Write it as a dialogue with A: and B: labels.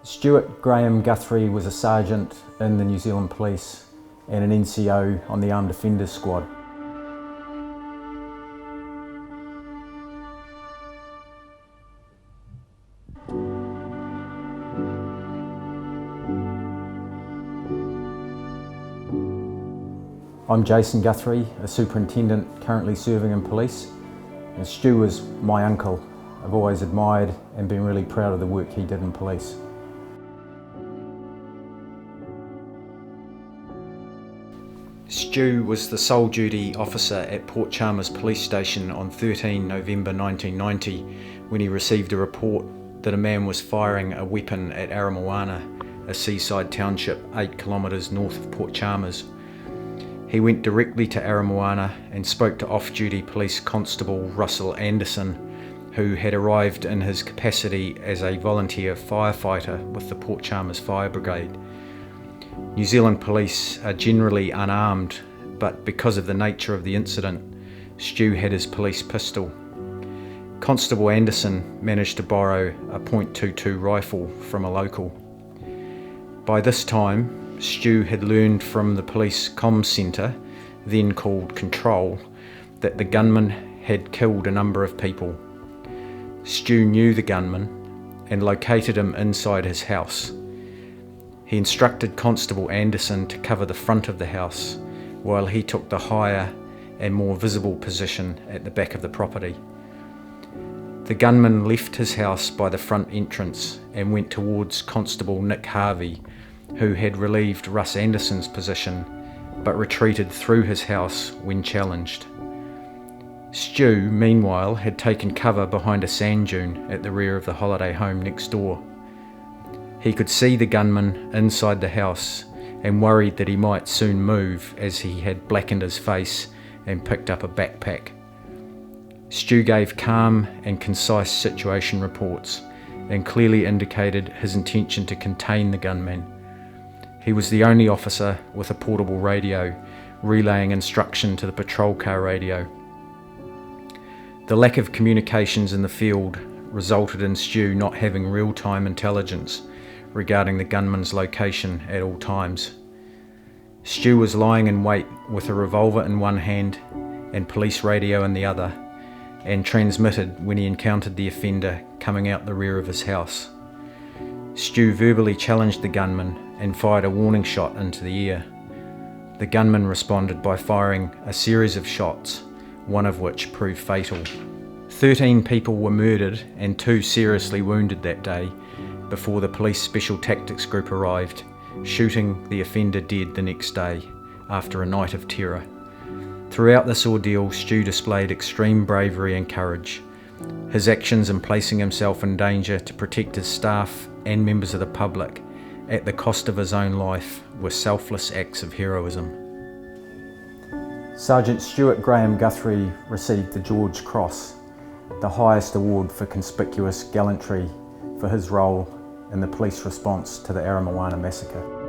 A: Stuart Graham Guthrie was a sergeant in the New Zealand Police and an NCO on the Armed Offenders Squad. I'm Jason Guthrie, a superintendent currently serving in police, and Stu was my uncle. I've always admired and been really proud of the work he did in police. Stu was the sole duty officer at Port Chalmers police station on 13 November 1990 when he received a report that a man was firing a weapon at Aramoana, a seaside township 8 kilometres north of Port Chalmers. He went directly to Aramoana and spoke to off-duty police constable Russell Anderson, who had arrived in his capacity as a volunteer firefighter with the Port Chalmers Fire Brigade. New Zealand police are generally unarmed, but because of the nature of the incident, Stu had his police pistol. Constable Anderson managed to borrow a .22 rifle from a local. By this time, Stu had learned from the police comms centre, then called Control, that the gunman had killed a number of people. Stu knew the gunman and located him inside his house. He instructed Constable Anderson to cover the front of the house while he took the higher and more visible position at the back of the property. The gunman left his house by the front entrance and went towards Constable Nick Harvey, who had relieved Russ Anderson's position but retreated through his house when challenged. Stu, meanwhile, had taken cover behind a sand dune at the rear of the holiday home next door. He could see the gunman inside the house and worried that he might soon move as he had blackened his face and picked up a backpack. Stu gave calm and concise situation reports and clearly indicated his intention to contain the gunman. He was the only officer with a portable radio, relaying instruction to the patrol car radio. The lack of communications in the field resulted in Stu not having real-time intelligence regarding the gunman's location at all times. Stu was lying in wait with a revolver in one hand and police radio in the other, and transmitted when he encountered the offender coming out the rear of his house. Stu verbally challenged the gunman and fired a warning shot into the air. The gunman responded by firing a series of shots, one of which proved fatal. 13 people were murdered and 2 seriously wounded that day before the police special tactics group arrived, shooting the offender dead the next day after a night of terror. Throughout this ordeal, Stu displayed extreme bravery and courage. His actions in placing himself in danger to protect his staff and members of the public at the cost of his own life were selfless acts of heroism. Sergeant Stuart Graham Guthrie received the George Cross, the highest award for conspicuous gallantry for his role in the police response to the Aramoana massacre.